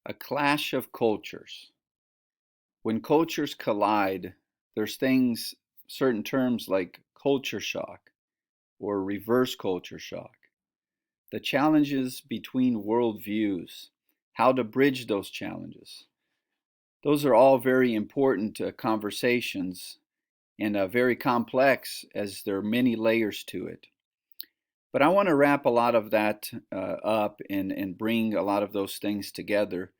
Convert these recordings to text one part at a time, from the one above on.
A clash of cultures. When cultures collide, there's things, certain terms like culture shock or reverse culture shock. The challenges between worldviews, how to bridge those challenges. Those are all very important conversations and very complex as there are many layers to it. But I want to wrap a lot of that up and bring a lot of those things together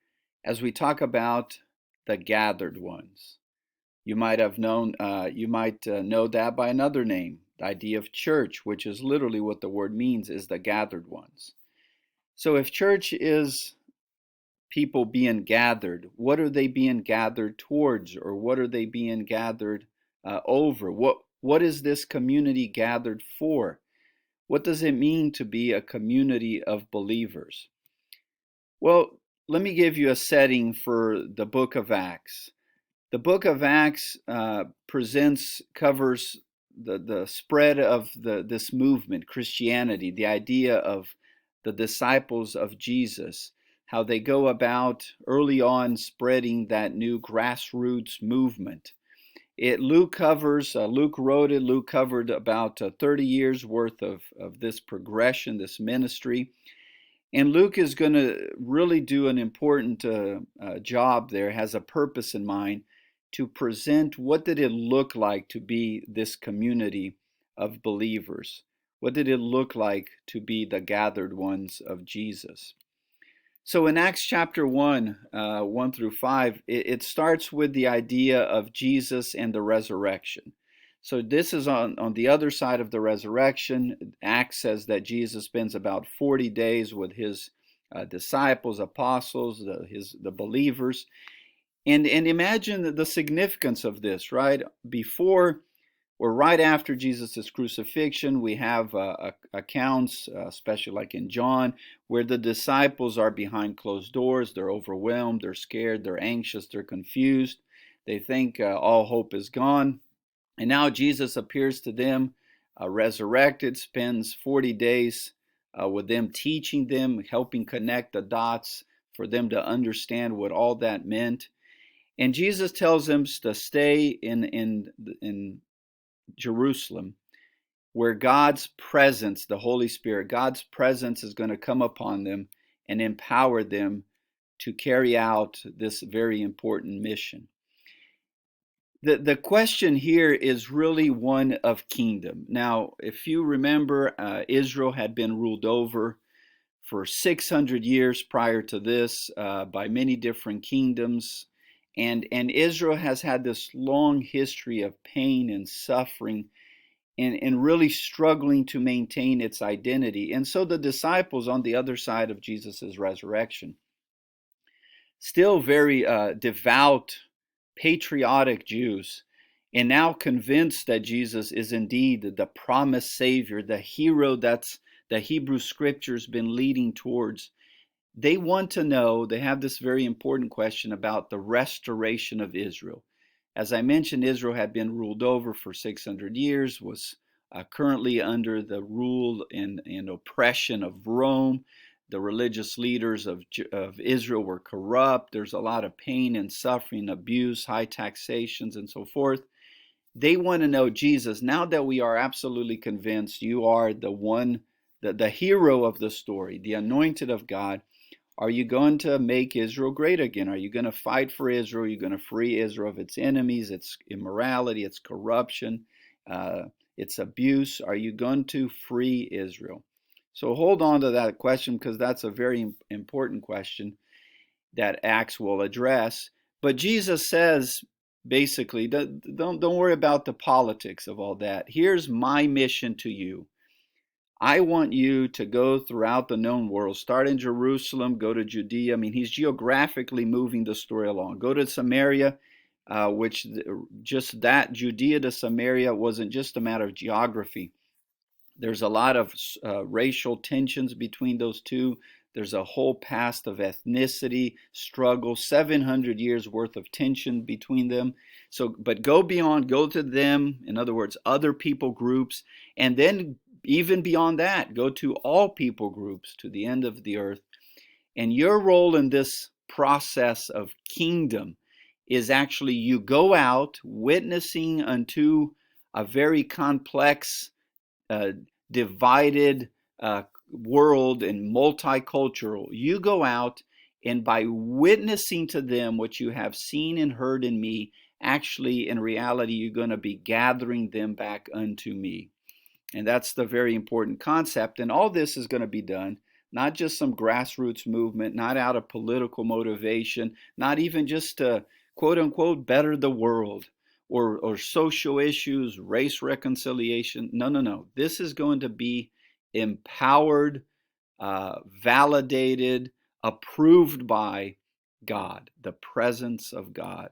as we talk about the gathered ones. You might know that by another name. The idea of church, which is literally what the word means, is the gathered ones. So if church is people being gathered, what are they being gathered towards, or what are they being gathered over? What is this community gathered for? What does it mean to be a community of believers? Well, let me give you a setting for the book of Acts. The book of Acts covers the spread of this movement, Christianity, the idea of the disciples of Jesus, how they go about early on spreading that new grassroots movement. Luke wrote it, Luke covered about 30 years worth of this progression, this ministry. And Luke is going to really do an important job there, has a purpose in mind to present what did it look like to be this community of believers? What did it look like to be the gathered ones of Jesus? So in Acts chapter 1, 1 through 5, it starts with the idea of Jesus and the resurrection. So this is on the other side of the resurrection. Acts says that Jesus spends about 40 days with his disciples, apostles, the believers. And imagine the significance of this, right? Before or right after Jesus' crucifixion, we have accounts, especially like in John, where the disciples are behind closed doors. They're overwhelmed, they're scared, they're anxious, they're confused. They think all hope is gone. And now Jesus appears to them, resurrected, spends 40 days with them, teaching them, helping connect the dots for them to understand what all that meant. And Jesus tells them to stay in Jerusalem, where God's presence, the Holy Spirit, God's presence is going to come upon them and empower them to carry out this very important mission. The question here is really one of kingdom. Now, if you remember, Israel had been ruled over for 600 years prior to this by many different kingdoms. And Israel has had this long history of pain and suffering and really struggling to maintain its identity. And so the disciples on the other side of Jesus' resurrection, still very devout, patriotic Jews, and now convinced that Jesus is indeed the promised Savior, the hero that's the Hebrew Scriptures been leading towards. They want to know, they have this very important question about the restoration of Israel. As I mentioned, Israel had been ruled over for 600 years, was currently under the rule and oppression of Rome. The religious leaders of Israel were corrupt. There's a lot of pain and suffering, abuse, high taxations, and so forth. They want to know, Jesus, now that we are absolutely convinced you are the one, the hero of the story, the anointed of God, are you going to make Israel great again? Are you going to fight for Israel? Are you going to free Israel of its enemies, its immorality, its corruption, its abuse? Are you going to free Israel? So hold on to that question, because that's a very important question that Acts will address. But Jesus says, basically, don't worry about the politics of all that. Here's my mission to you. I want you to go throughout the known world. Start in Jerusalem, go to Judea. I mean, he's geographically moving the story along. Go to Samaria, which just that Judea to Samaria wasn't just a matter of geography. There's a lot of racial tensions between those two. There's a whole past of ethnicity, struggle, 700 years worth of tension between them. So, but go beyond, go to them, in other words, other people groups, and then even beyond that, go to all people groups, to the end of the earth. And your role in this process of kingdom is actually you go out witnessing unto a very complex, uh, divided world and multicultural. You go out, and by witnessing to them what you have seen and heard in me, actually, in reality, you're going to be gathering them back unto me. And that's the very important concept. And all this is going to be done not just some grassroots movement, not out of political motivation, not even just to quote unquote better the world or social issues, race reconciliation. No, no, no. This is going to be empowered, validated, approved by God, the presence of God.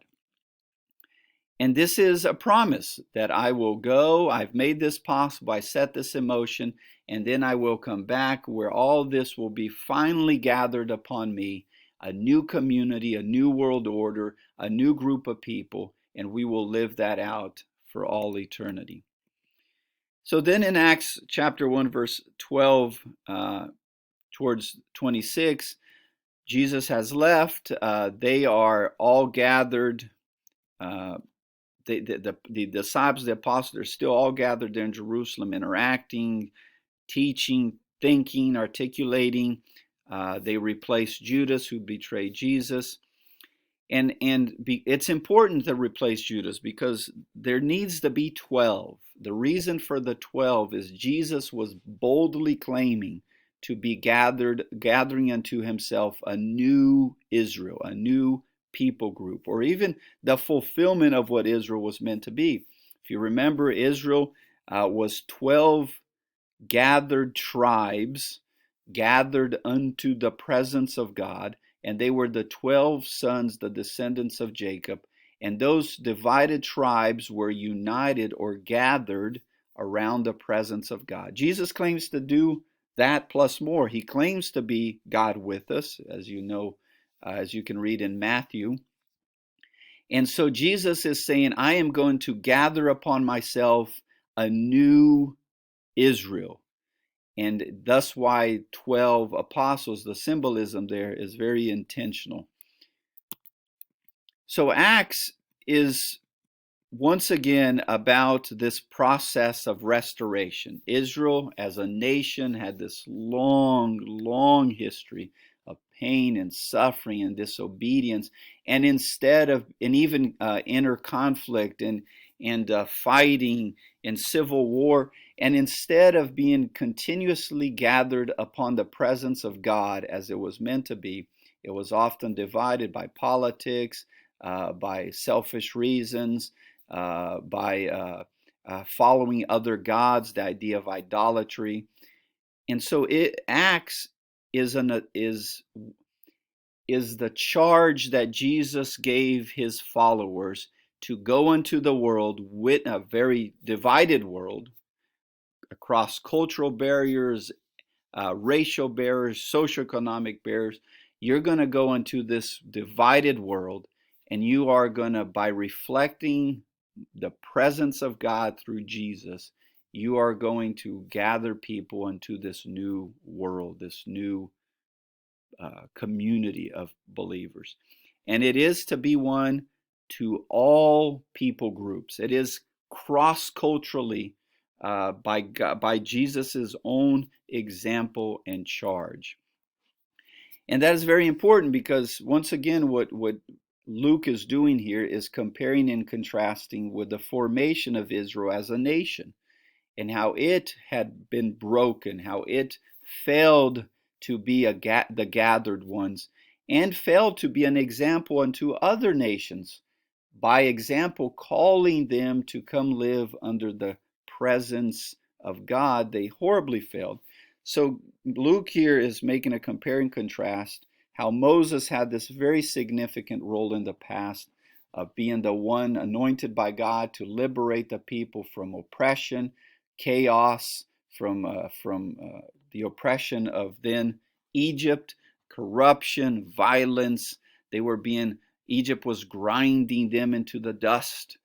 And this is a promise that I will go. I've made this possible. I set this in motion, and then I will come back where all this will be finally gathered upon me, a new community, a new world order, a new group of people, and we will live that out for all eternity. So then in Acts chapter 1, verse 12 towards 26, Jesus has left. They are all gathered. The disciples, the apostles, are still all gathered there in Jerusalem, interacting, teaching, thinking, articulating. They replaced Judas, who betrayed Jesus. It's important to replace Judas because there needs to be 12. The reason for the 12 is Jesus was boldly claiming to be gathering unto himself a new Israel, a new people group, or even the fulfillment of what Israel was meant to be. If you remember, Israel was 12 gathered tribes gathered unto the presence of God, and they were the 12 sons, the descendants of Jacob, and those divided tribes were united or gathered around the presence of God. Jesus claims to do that plus more. He claims to be God with us, as you know, as you can read in Matthew. And so Jesus is saying, I am going to gather upon myself a new Israel. And thus why 12 apostles, the symbolism there is very intentional. So Acts is once again about this process of restoration. Israel as a nation had this long, long history of pain and suffering and disobedience, and even inner conflict and fighting and civil war, and instead of being continuously gathered upon the presence of God as it was meant to be, it was often divided by politics, by selfish reasons, by following other gods, the idea of idolatry. And so Acts is the charge that Jesus gave his followers to go into the world with a very divided world across cultural barriers, racial barriers, socioeconomic barriers. You're going to go into this divided world, and you are going to, by reflecting the presence of God through Jesus, you are going to gather people into this new world, this new community of believers. And it is to be one to all people groups. It is cross-culturally by Jesus's own example and charge. And that is very important because, once again, what Luke is doing here is comparing and contrasting with the formation of Israel as a nation and how it had been broken, how it failed to be the gathered ones, and failed to be an example unto other nations, by example calling them to come live under the presence of God. They horribly failed. So Luke here is making a compare and contrast how Moses had this very significant role in the past of being the one anointed by God to liberate the people from oppression, chaos, from the oppression of then Egypt, corruption, violence. Egypt was grinding them into the dust,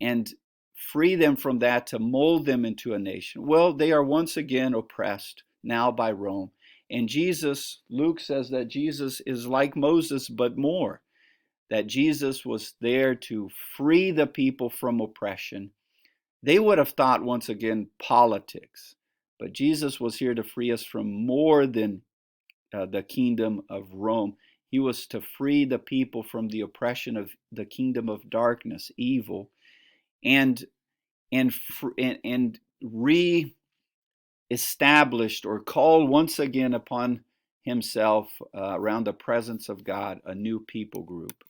and free them from that to mold them into a nation. Well, they are once again oppressed now by Rome. And Jesus, Luke says that Jesus is like Moses, but more. That Jesus was there to free the people from oppression. They would have thought, once again, politics. But Jesus was here to free us from more than the kingdom of Rome. He was to free the people from the oppression of the kingdom of darkness, evil, and re-established or called once again upon himself around the presence of God, a new people group.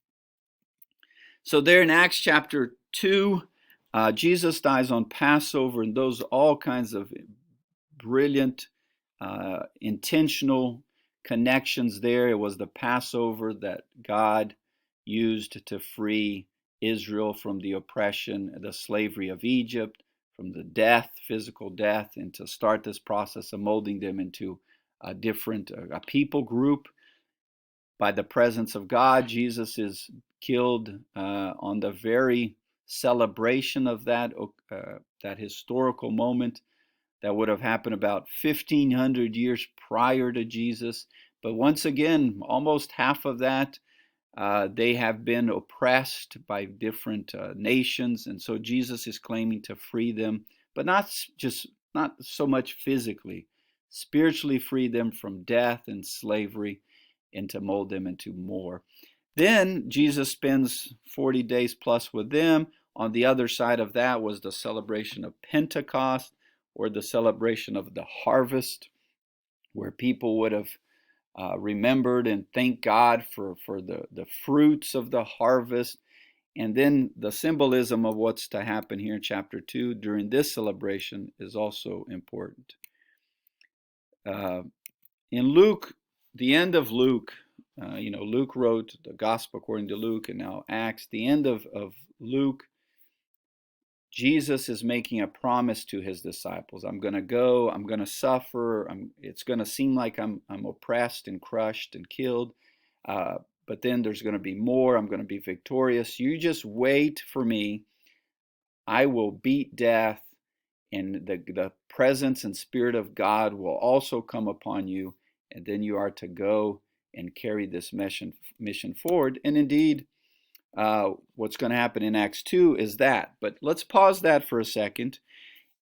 So there in Acts chapter 2, Jesus dies on Passover, and those all kinds of brilliant, intentional connections there. It was the Passover that God used to free Israel from the oppression, the slavery of Egypt, from the death, physical death, and to start this process of molding them into a different a people group. By the presence of God, Jesus is killed on the very celebration of that historical moment that would have happened about 1,500 years prior to Jesus. But once again, almost half of that, they have been oppressed by different nations. And so Jesus is claiming to free them, but not so much physically, spiritually free them from death and slavery and to mold them into more. Then Jesus spends 40 days plus with them. On the other side of that was the celebration of Pentecost, or the celebration of the harvest, where people would have remembered and thanked God for the fruits of the harvest. And then the symbolism of what's to happen here in chapter 2 during this celebration is also important. In Luke, the end of Luke, Luke wrote the Gospel according to Luke, and now Acts. The end of Luke, Jesus is making a promise to his disciples. I'm going to go, I'm going to suffer, it's going to seem like I'm oppressed and crushed and killed, but then there's going to be more. I'm going to be victorious. You just wait for me. I will beat death, and the presence and spirit of God will also come upon you, and then you are to go and carry this mission forward. And indeed, what's going to happen in Acts 2 is that. But let's pause that for a second.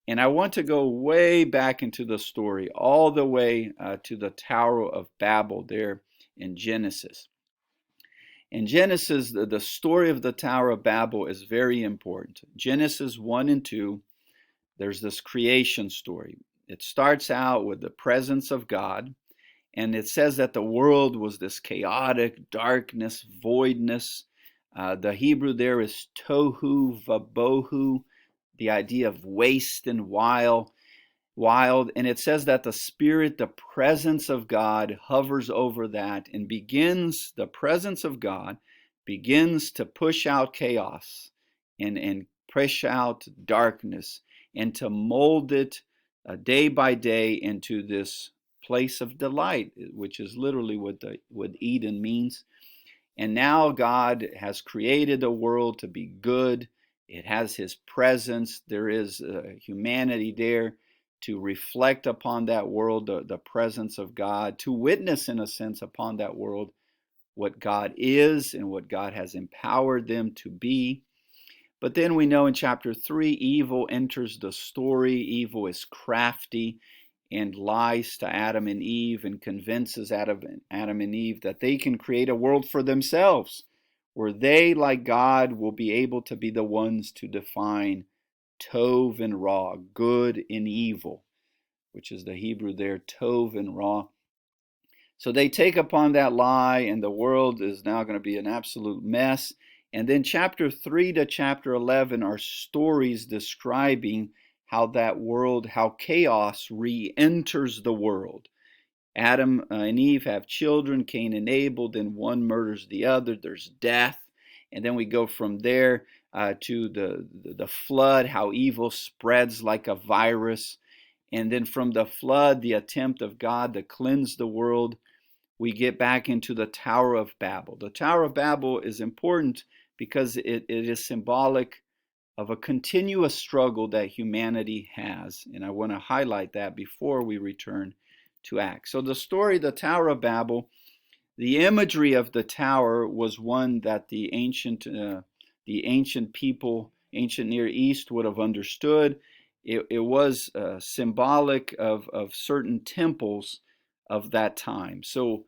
And I want to go way back into the story, all the way to the Tower of Babel there in Genesis. In Genesis, the story of the Tower of Babel is very important. Genesis 1 and 2, there's this creation story. It starts out with the presence of God, and it says that the world was this chaotic darkness, voidness. The Hebrew there is tohu vabohu, the idea of waste and wild. And it says that the Spirit, the presence of God, hovers over that and the presence of God begins to push out chaos and push out darkness and to mold it day by day into this place of delight, which is literally what Eden means. And now God has created a world to be good. It has his presence. There is humanity there to reflect upon that world, the presence of God, to witness, in a sense, upon that world what God is and what God has empowered them to be. But then we know in chapter 3, evil enters the story. Evil is crafty and lies to Adam and Eve and convinces Adam and Eve that they can create a world for themselves, where they, like God, will be able to be the ones to define tov and ra, good and evil, which is the Hebrew there, tov and ra. So they take upon that lie, and the world is now going to be an absolute mess. And then chapter 3 to chapter 11 are stories describing how that world, how chaos re-enters the world. Adam and Eve have children, Cain and Abel, then one murders the other, there's death. And then we go from there to the flood, how evil spreads like a virus. And then from the flood, the attempt of God to cleanse the world, we get back into the Tower of Babel. The Tower of Babel is important because it is symbolic of a continuous struggle that humanity has. And I want to highlight that before we return to act. So the story, the Tower of Babel, the imagery of the tower was one that the ancient people, ancient Near East would have understood. It was symbolic of certain temples of that time. So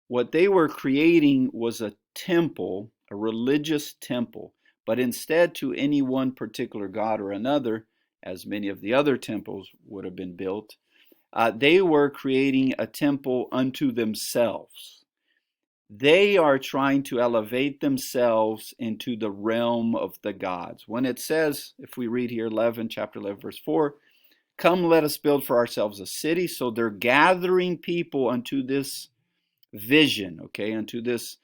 what they were creating was a temple, a religious temple, but instead to any one particular god or another, as many of the other temples would have been built, they were creating a temple unto themselves. They are trying to elevate themselves into the realm of the gods. When it says, if we read here chapter 11, verse 4, come, let us build for ourselves a city. So they're gathering people unto this vision, okay, unto this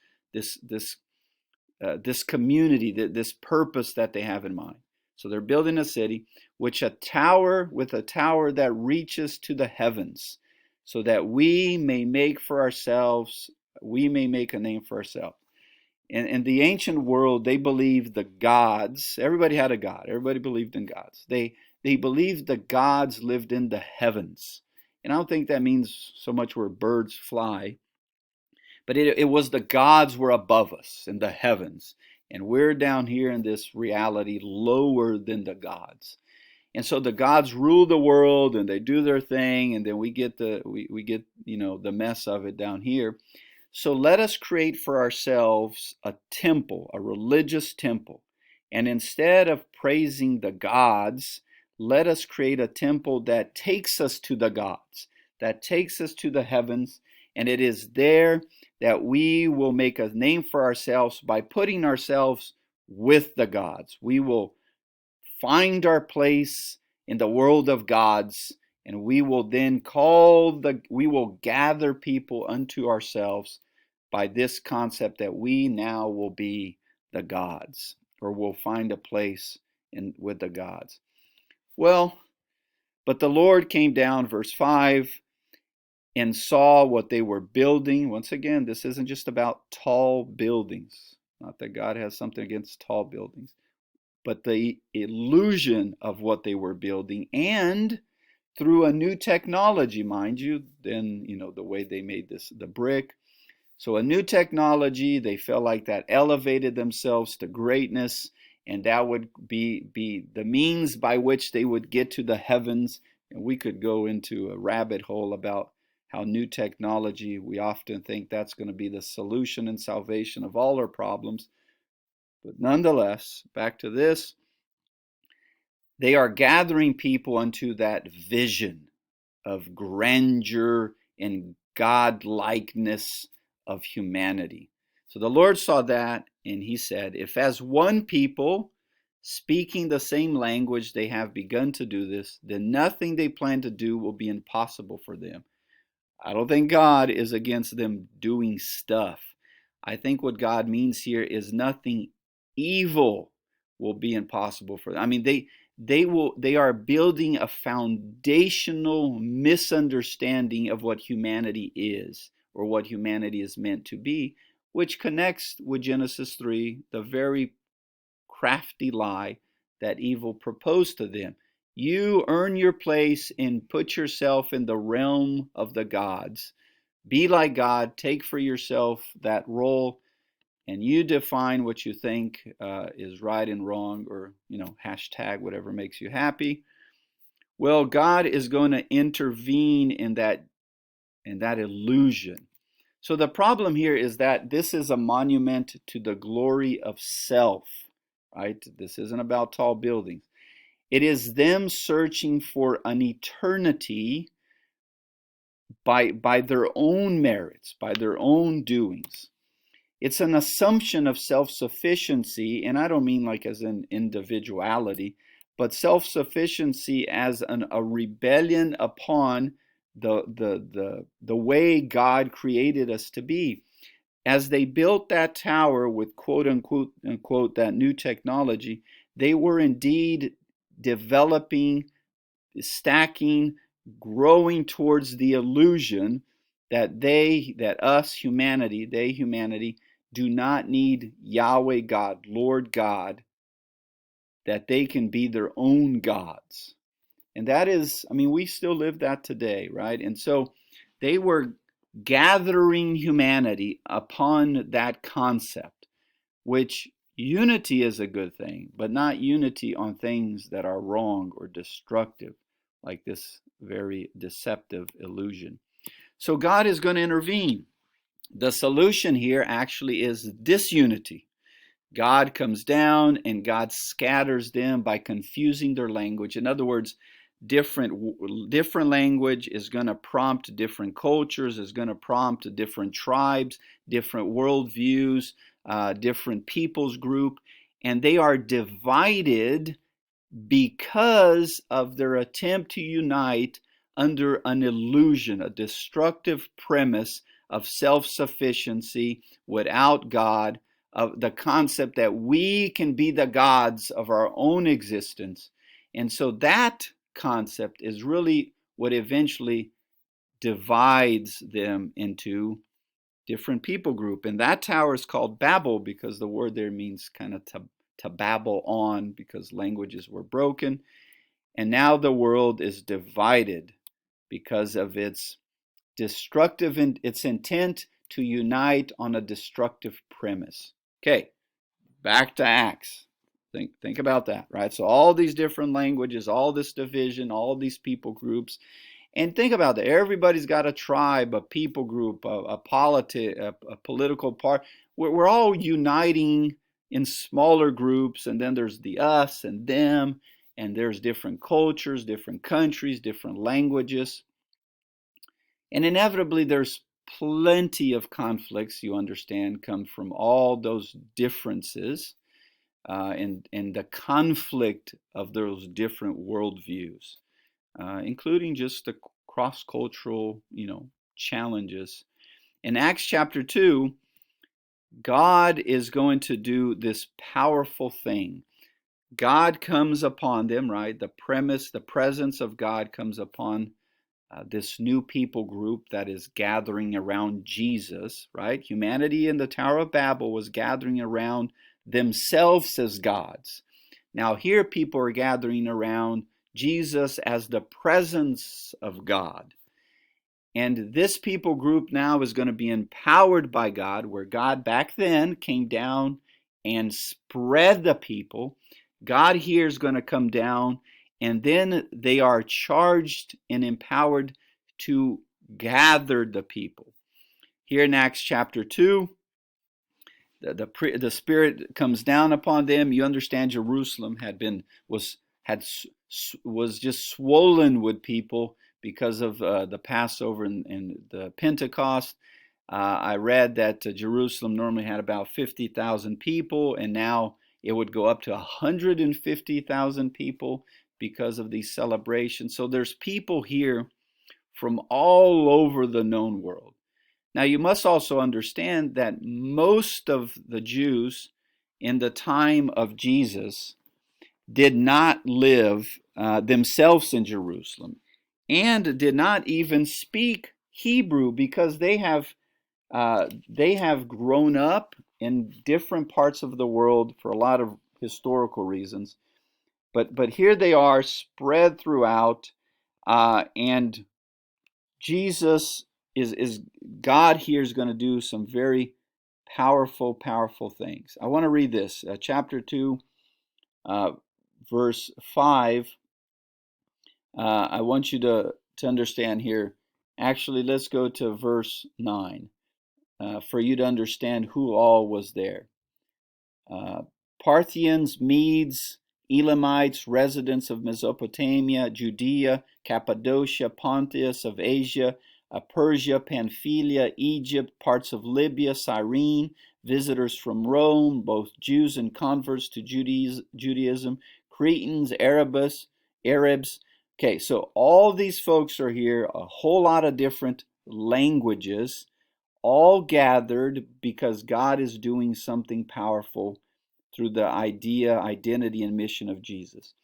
community, this purpose that they have in mind. So they're building a city with a tower that reaches to the heavens, so that we may make a name for ourselves. In the ancient world, they believed the gods. Everybody had a god. Everybody believed in gods. They believed the gods lived in the heavens, and I don't think that means so much where birds fly. But it was the gods were above us in the heavens, and we're down here in this reality lower than the gods. And so the gods rule the world, and they do their thing, and then we get the mess of it down here. So let us create for ourselves a temple, a religious temple. And instead of praising the gods, let us create a temple that takes us to the gods, that takes us to the heavens, and it is there that we will make a name for ourselves by putting ourselves with the gods. We will find our place in the world of gods, and we will then we will gather people unto ourselves by this concept that we now will be the gods, or will find a place with the gods. Well, but the Lord came down, verse 5, and saw what they were building. Once again, this isn't just about tall buildings. Not that God has something against tall buildings, but the illusion of what they were building, and through a new technology, mind you, then, the way they made the brick. So a new technology, they felt like that elevated themselves to greatness, and that would be the means by which they would get to the heavens. And we could go into a rabbit hole about how new technology, we often think that's going to be the solution and salvation of all our problems. But nonetheless, back to this, they are gathering people unto that vision of grandeur and godlikeness of humanity. So the Lord saw that, and he said, if as one people, speaking the same language, they have begun to do this, then nothing they plan to do will be impossible for them. I don't think God is against them doing stuff. I think what God means here is nothing evil will be impossible for them. I mean, they are building a foundational misunderstanding of what humanity is, or what humanity is meant to be, which connects with Genesis 3, the very crafty lie that evil proposed to them. You earn your place and put yourself in the realm of the gods. Be like God, take for yourself that role, and you define what you think is right and wrong, or, hashtag whatever makes you happy. Well, God is going to intervene in that illusion. So the problem here is that this is a monument to the glory of self, right? This isn't about tall buildings. It is them searching for an eternity by their own merits, by their own doings. It's an assumption of self-sufficiency, and I don't mean like as an individuality, but self-sufficiency as a rebellion upon the way God created us to be. As they built that tower with quote unquote that new technology, they were indeed developing, stacking, growing towards the illusion that humanity, do not need Yahweh God, Lord God, that they can be their own gods. And that is, we still live that today, right? And so They were gathering humanity upon that concept, which unity is a good thing, but not unity on things that are wrong or destructive, like this very deceptive illusion. So God is going to intervene. The solution here actually is disunity. God comes down and God scatters them by confusing their language. In other words, different language is going to prompt different cultures, is going to prompt different tribes, different worldviews, different peoples group, and they are divided because of their attempt to unite under an illusion, a destructive premise of self-sufficiency without God, of the concept that we can be the gods of our own existence. And so that concept is really what eventually divides them into different people group. And that tower is called Babel because the word there means kind of to babble on, because languages were broken. And now the world is divided because of its destructive, its intent to unite on a destructive premise. Okay, back to Acts. Think about that, right? So all these different languages, all this division, all these people groups, and think about that. Everybody's got a tribe, a people group, a political part. We're all uniting in smaller groups, and then there's the us and them, and there's different cultures, different countries, different languages. And inevitably, there's plenty of conflicts, you understand, come from all those differences and the conflict of those different worldviews, including just the cross-cultural, challenges. In Acts chapter 2, God is going to do this powerful thing. God comes upon them, right? The presence of God comes upon this new people group that is gathering around Jesus, right? Humanity in the Tower of Babel was gathering around themselves as gods. Now here people are gathering around Jesus as the presence of God. And this people group now is going to be empowered by God, where God back then came down and spread the people. God here is going to come down, and then they are charged and empowered to gather the people. Here in Acts chapter 2, the Spirit comes down upon them. You understand Jerusalem was just swollen with people because of the Passover and the Pentecost. I read that Jerusalem normally had about 50,000 people, and now it would go up to 150,000 people because of these celebrations. So there's people here from all over the known world. Now you must also understand that most of the Jews in the time of Jesus did not live themselves in Jerusalem, and did not even speak Hebrew, because they have grown up in different parts of the world for a lot of historical reasons. But here they are spread throughout, and Jesus is God here is going to do some very powerful things. I want to read this, chapter 2, verse 5. I want you to understand here. Actually, let's go to verse 9 for you to understand who all was there. Parthians, Medes, Elamites, residents of Mesopotamia, Judea, Cappadocia, Pontus of Asia, Persia, Pamphylia, Egypt, parts of Libya, Cyrene, visitors from Rome, both Jews and converts to Judaism, Cretans, Arabs. Okay, so all these folks are here, a whole lot of different languages, all gathered because God is doing something powerful through the idea, identity, and mission of Jesus.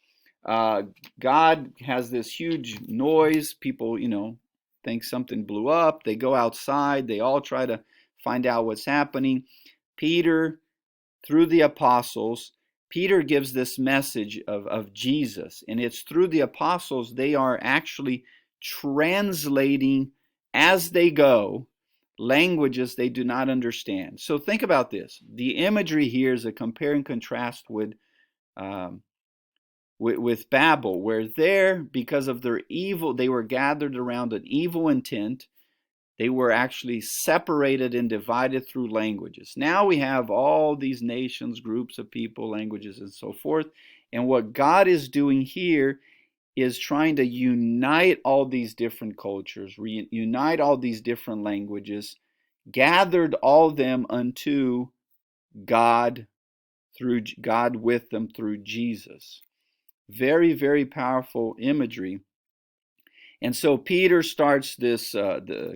God has this huge noise. People, think something blew up. They go outside. They all try to find out what's happening. Peter, through the apostles, Peter gives this message of Jesus. And it's through the apostles they are actually translating as they go, languages they do not understand. So think about this. The imagery here is a compare and contrast um, with Babel, where there, because of their evil, they were gathered around an evil intent. They were actually separated and divided through languages. Now we have all these nations, groups of people, languages, and so forth. And what God is doing here is trying to unite all these different cultures, unite all these different languages, gathered all them unto God, through God with them through Jesus. Very, very powerful imagery. And so Peter starts this,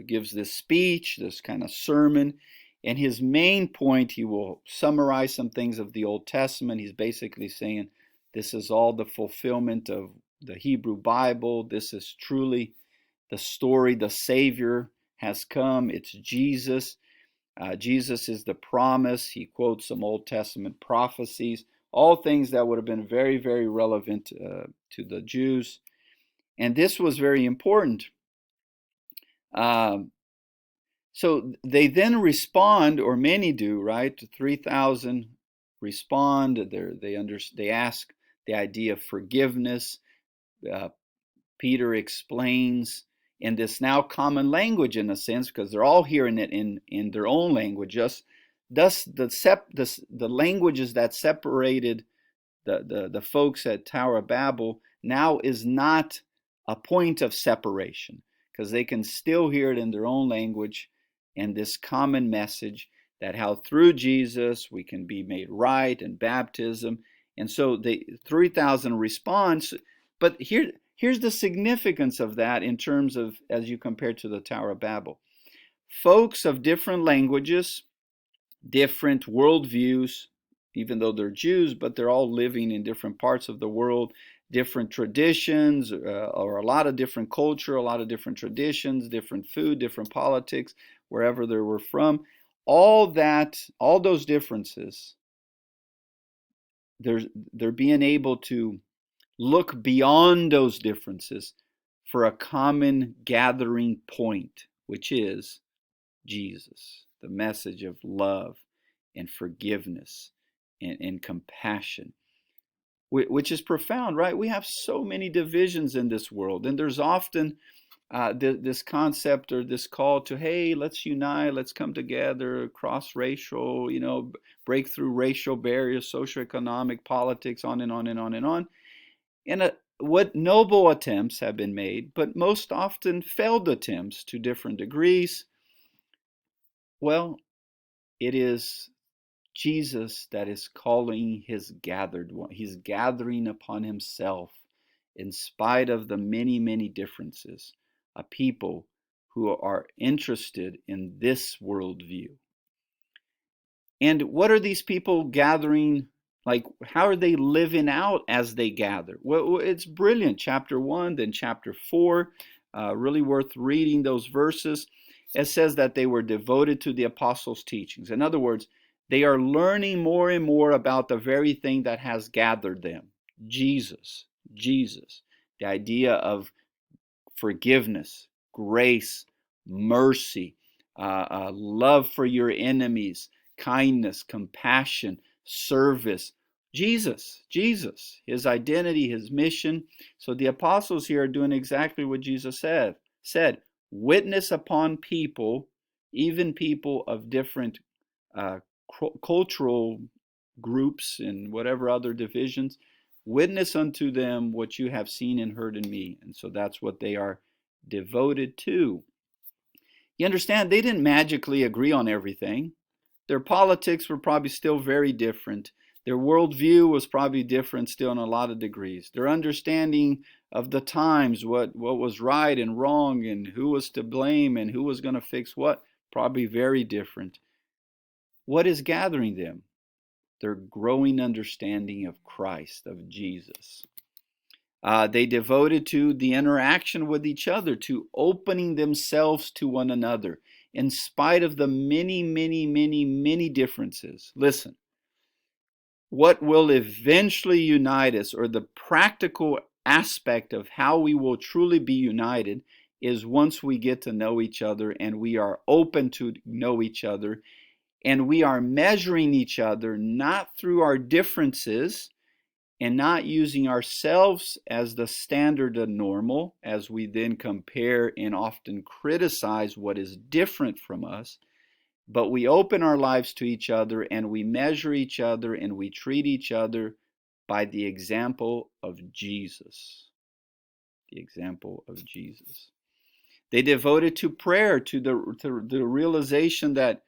gives this speech, this kind of sermon, and his main point, he will summarize some things of the Old Testament. He's basically saying this is all the fulfillment of the Hebrew Bible. This is truly the story. The Savior has come. It's Jesus. Jesus is the promise. He quotes some Old Testament prophecies, all things that would have been very, very relevant to the Jews. And this was very important. So they then respond, or many do, right? 3,000 respond. They ask the idea of forgiveness. Peter explains in this now common language, in a sense, because they're all hearing it in their own language. Thus, the languages that separated the folks at Tower of Babel now is not a point of separation, because they can still hear it in their own language, and this common message that how through Jesus we can be made right in baptism. And so the 3,000 response, but here's the significance of that in terms of, as you compare to the Tower of Babel. Folks of different languages, different worldviews, even though they're Jews, but they're all living in different parts of the world, different traditions, or a lot of different culture, a lot of different traditions, different food, different politics, wherever they were from. All those differences, they're being able to look beyond those differences for a common gathering point, which is Jesus, the message of love and forgiveness and compassion, which is profound, right? We have so many divisions in this world, and there's often this concept or this call to, hey, let's unite, let's come together, cross-racial, break through racial barriers, socioeconomic, politics, on and on and on and on. And what noble attempts have been made, but most often failed attempts to different degrees. Well, it is Jesus that is calling his gathered one. He's gathering upon himself, in spite of the many, many differences, a people who are interested in this worldview. And what are these people gathering? Like, how are they living out as they gather? Well, it's brilliant. Chapter 1, then chapter 4, really worth reading those verses. It says that they were devoted to the apostles' teachings. In other words, they are learning more and more about the very thing that has gathered them. Jesus. The idea of forgiveness, grace, mercy, love for your enemies, kindness, compassion, service. Jesus, his identity, his mission. So the apostles here are doing exactly what Jesus said, witness upon people, even people of different cultural groups and whatever other divisions. Witness unto them what you have seen and heard in me. And so that's what they are devoted to. You understand, they didn't magically agree on everything. Their politics were probably still very different. Their worldview was probably different still in a lot of degrees. Their understanding of the times, what was right and wrong, and who was to blame and who was going to fix what, probably very different. What is gathering them? Their growing understanding of Christ, of Jesus. They devoted to the interaction with each other, to opening themselves to one another, in spite of the many, many, many, many differences. Listen, what will eventually unite us, or the practical aspect of how we will truly be united, is once we get to know each other and we are open to know each other and we are measuring each other not through our differences and not using ourselves as the standard and normal as we then compare and often criticize what is different from us, but we open our lives to each other and we measure each other and we treat each other by the example of Jesus. The example of Jesus. They devoted to prayer, to the realization that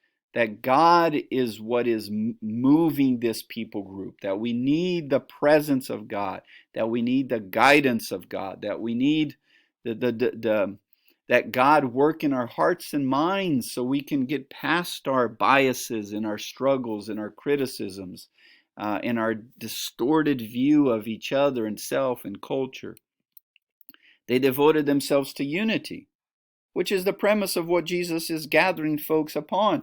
God is what is moving this people group, that we need the presence of God, that we need the guidance of God, that we need that God work in our hearts and minds so we can get past our biases and our struggles and our criticisms and our distorted view of each other and self and culture. They devoted themselves to unity, which is the premise of what Jesus is gathering folks upon.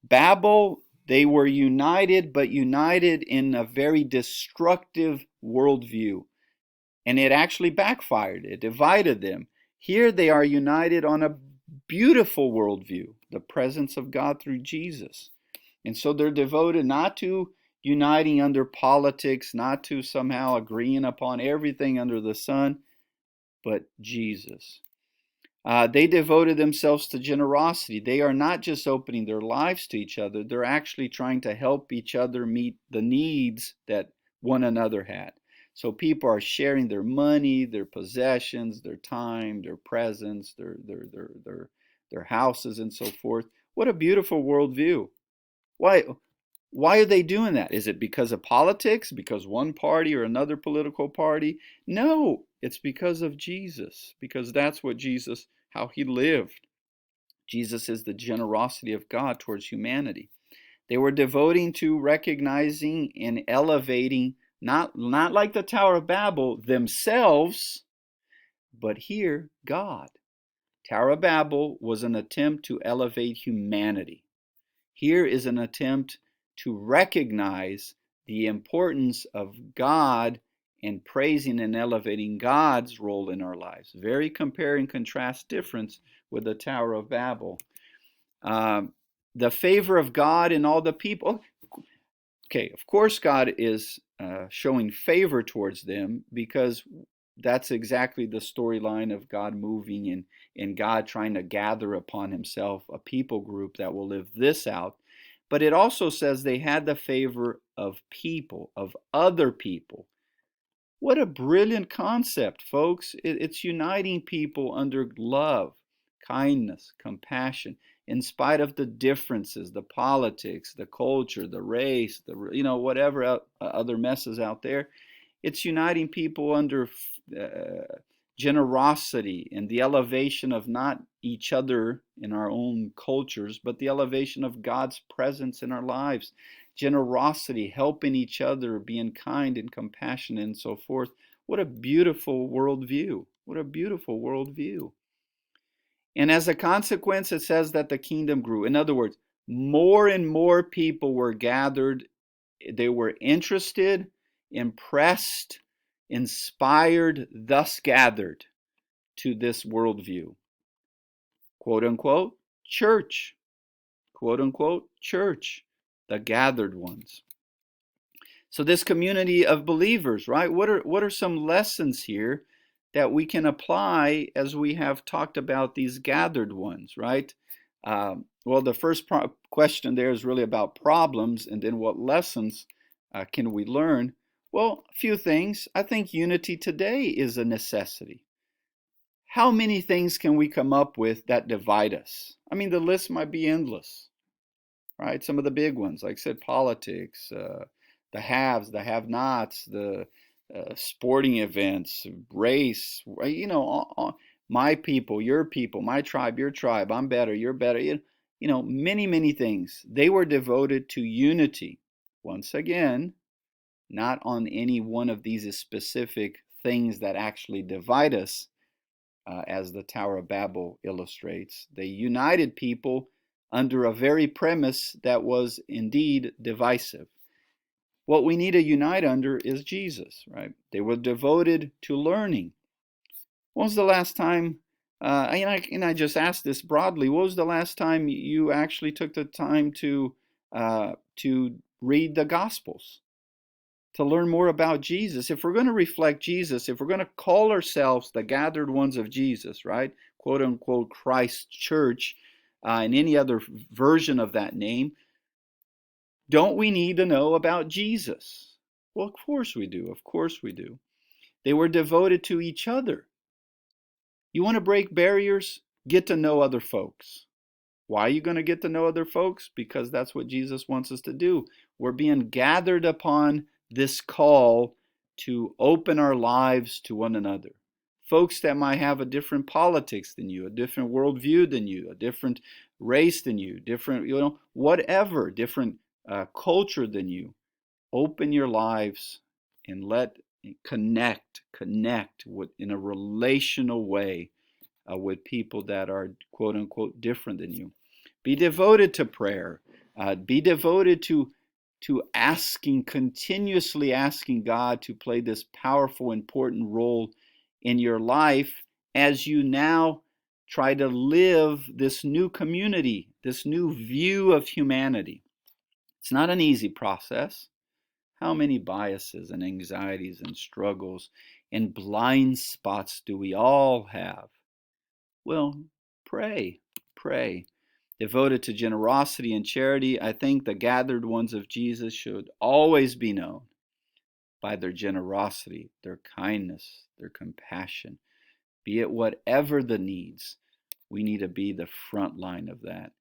Babel, they were united, but united in a very destructive worldview. And it actually backfired. It divided them. Here they are united on a beautiful worldview, the presence of God through Jesus. And so they're devoted not to uniting under politics, not to somehow agreeing upon everything under the sun, but Jesus. They devoted themselves to generosity. They are not just opening their lives to each other, they're actually trying to help each other meet the needs that one another had. So people are sharing their money, their possessions, their time, their presence, their houses, and so forth. What a beautiful worldview. Why are they doing that? Is it because of politics? Because one party or another political party? No, it's because of Jesus. Because that's what Jesus, how he lived. Jesus is the generosity of God towards humanity. They were devoting to recognizing and elevating, not like the Tower of Babel, themselves, but here, God. Tower of Babel was an attempt to elevate humanity. Here is an attempt to recognize the importance of God and praising and elevating God's role in our lives. Very compare and contrast difference with the Tower of Babel. The favor of God in all the people. Okay, of course God is showing favor towards them because that's exactly the storyline of God moving and God trying to gather upon himself a people group that will live this out. But it also says they had the favor of people, of other people. What a brilliant concept, folks. It's uniting people under love, kindness, compassion, in spite of the differences, the politics, the culture, the race, whatever other messes out there. It's uniting people under generosity and the elevation of not each other in our own cultures, but the elevation of God's presence in our lives. Generosity, helping each other, being kind and compassionate and so forth. What a beautiful worldview. What a beautiful worldview. And as a consequence, it says that the kingdom grew. In other words, more and more people were gathered. They were interested, impressed, inspired, thus gathered to this worldview. Quote unquote, church. Quote unquote, church. The gathered ones. So this community of believers, right? What are some lessons here that we can apply as we have talked about these gathered ones, right? Well, the first question there is really about problems, and then what lessons can we learn? Well, a few things. I think unity today is a necessity. How many things can we come up with that divide us? I mean, the list might be endless, right? Some of the big ones, like I said, politics, the haves, the have-nots, the sporting events, race, my people, my tribe, your tribe, I'm better, you're better, many, many things. They were devoted to unity. Once again, not on any one of these specific things that actually divide us, as the Tower of Babel illustrates. They united people under a very premise that was indeed divisive. What we need to unite under is Jesus, right? They were devoted to learning. When was the last time And I just asked this broadly. What was the last time you actually took the time to read the Gospels, to learn more about Jesus? If we're going to reflect Jesus, if we're going to call ourselves the gathered ones of Jesus, right, quote unquote Christ Church, and any other version of that name, don't we need to know about Jesus? Well, of course we do. Of course we do. They were devoted to each other. You want to break barriers? Get to know other folks. Why are you going to get to know other folks? Because that's what Jesus wants us to do. We're being gathered upon this call to open our lives to one another. Folks that might have a different politics than you, a different worldview than you, a different race than you, different, whatever, different culture than you. Open your lives and connect in a relational way with people that are quote unquote different than you. Be devoted to prayer. Be devoted to continuously asking God to play this powerful, important role in your life as you now try to live this new community, this new view of humanity. It's not an easy process. How many biases and anxieties and struggles and blind spots do we all have? Well, pray. Devoted to generosity and charity, I think the gathered ones of Jesus should always be known by their generosity, their kindness, their compassion. Be it whatever the needs, we need to be the front line of that.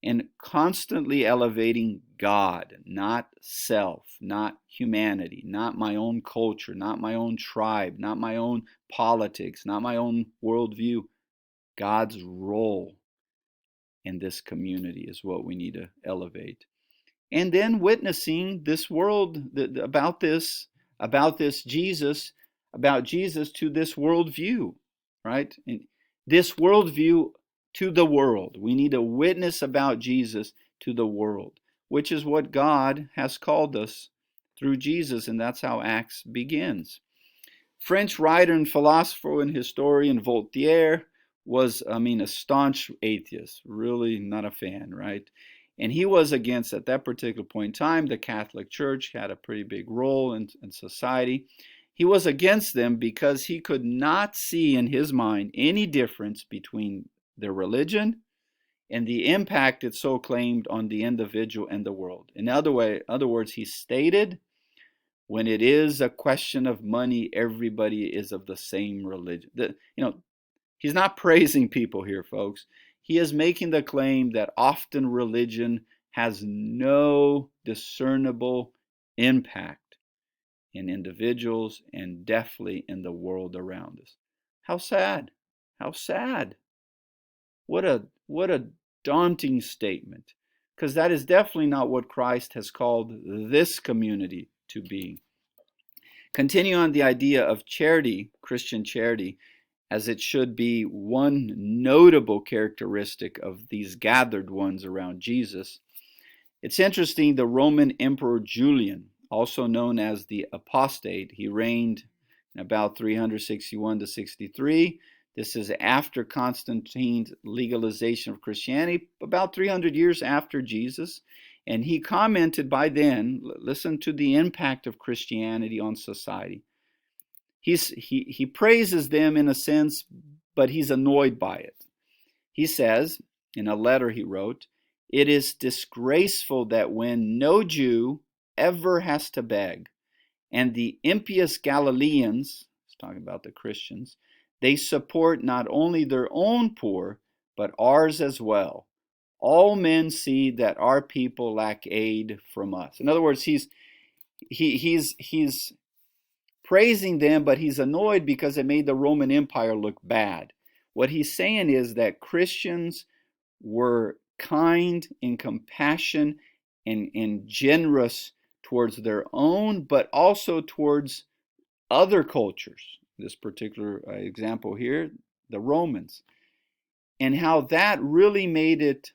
And constantly elevating God, not self, not humanity, not my own culture, not my own tribe, not my own politics, not my own worldview. God's role in this community is what we need to elevate. And then witnessing this world about this Jesus, about Jesus to this worldview, right? And this worldview to the world. We need to witness about Jesus to the world, which is what God has called us through Jesus, and that's how Acts begins. French writer and philosopher and historian Voltaire was, a staunch atheist, really not a fan, right? And he was against, at that particular point in time, the Catholic Church had a pretty big role in society. He was against them because he could not see in his mind any difference between their religion and the impact it so claimed on the individual and the world. In other words, he stated, when it is a question of money, everybody is of the same religion. He's not praising people here, folks. He is making the claim that often religion has no discernible impact in individuals and definitely in the world around us. How sad. How sad. What a daunting statement. Because that is definitely not what Christ has called this community to be. Continue on the idea of charity, Christian charity, as it should be one notable characteristic of these gathered ones around Jesus. It's interesting, the Roman Emperor Julian, also known as the Apostate, he reigned in about 361 to 63. This is after Constantine's legalization of Christianity, about 300 years after Jesus. And he commented by then, listen to the impact of Christianity on society. He praises them in a sense, but he's annoyed by it. He says, in a letter he wrote, "It is disgraceful that when no Jew ever has to beg, and the impious Galileans," he's talking about the Christians, "they support not only their own poor, but ours as well. All men see that our people lack aid from us." In other words, he's praising them, but he's annoyed because it made the Roman Empire look bad. What he's saying is that Christians were kind and compassion and generous towards their own, but also towards other cultures. This particular example here, the Romans. And how that really made it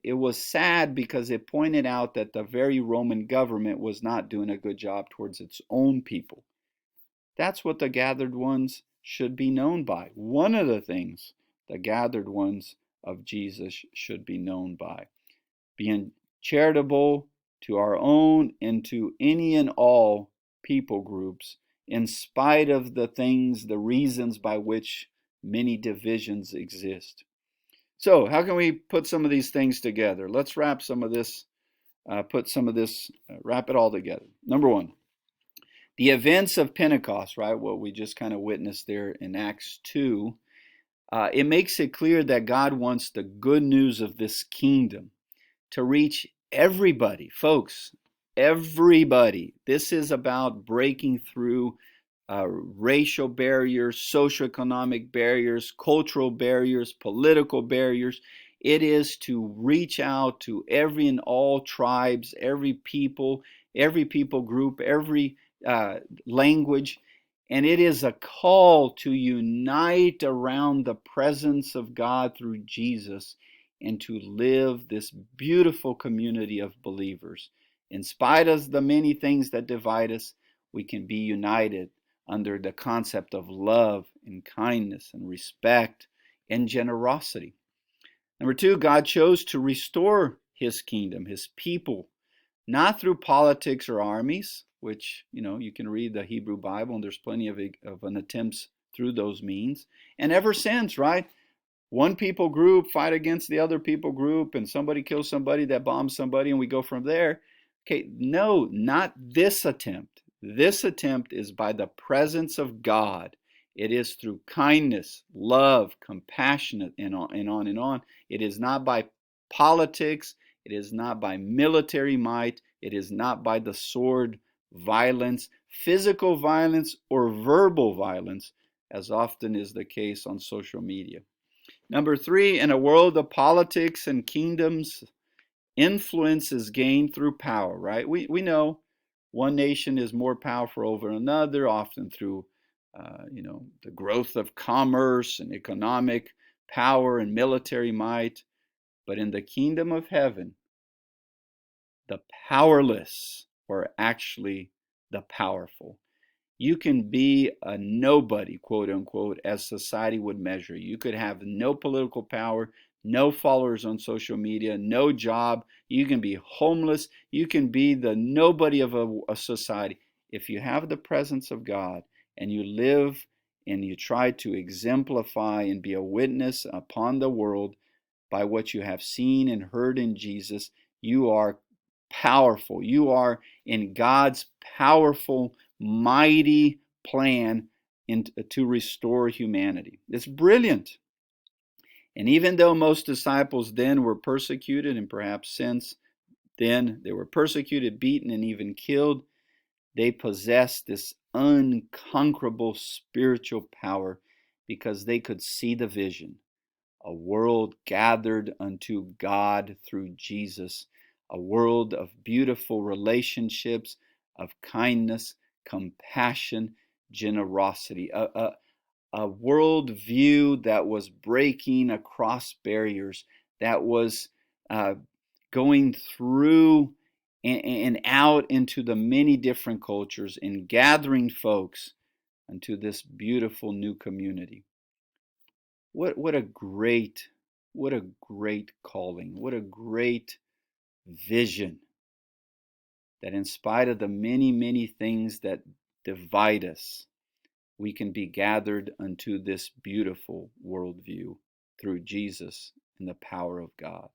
was sad because it pointed out that the very Roman government was not doing a good job towards its own people. That's what the gathered ones should be known by. One of the things the gathered ones of Jesus should be known by. Being charitable to our own and to any and all people groups, in spite of the things, the reasons by which many divisions exist. So, how can we put some of these things together? Let's wrap some of this, wrap it all together. Number one, the events of Pentecost, right? What we just kind of witnessed there in Acts 2, it makes it clear that God wants the good news of this kingdom to reach everybody, folks, everybody. This is about breaking through racial barriers, socioeconomic barriers, cultural barriers, political barriers. It is to reach out to every and all tribes, every people group, every language. And it is a call to unite around the presence of God through Jesus and to live this beautiful community of believers. In spite of the many things that divide us, we can be united under the concept of love and kindness and respect and generosity. Number two, God chose to restore his kingdom, his people, not through politics or armies, which, you can read the Hebrew Bible and there's plenty of an attempts through those means. And ever since, right? One people group fight against the other people group and somebody kills somebody that bombs somebody and we go from there. Okay, no, not this attempt. This attempt is by the presence of God. It is through kindness, love, compassion, and on and on and on. It is not by politics. It is not by military might. It is not by the sword, violence, physical violence, or verbal violence, as often is the case on social media. Number three, in a world of politics and kingdoms, influence is gained through power, right? We know one nation is more powerful over another, often through, the growth of commerce and economic power and military might. But in the kingdom of heaven, the powerless are actually the powerful. You can be a nobody, quote unquote, as society would measure. You could have no political power, no followers on social media, no job. You can be homeless. You can be the nobody of a society. If you have the presence of God and you live and you try to exemplify and be a witness upon the world by what you have seen and heard in Jesus, you are powerful. You are in God's powerful, mighty plan to restore humanity. It's brilliant. And even though most disciples then were persecuted, and perhaps since then they were persecuted, beaten, and even killed, they possessed this unconquerable spiritual power because they could see the vision. A world gathered unto God through Jesus, a world of beautiful relationships, of kindness, compassion, generosity, a world view that was breaking across barriers, that was going through and out into the many different cultures and gathering folks into this beautiful new community. What a great calling. What a great vision that in spite of the many, many things that divide us, we can be gathered unto this beautiful worldview through Jesus and the power of God.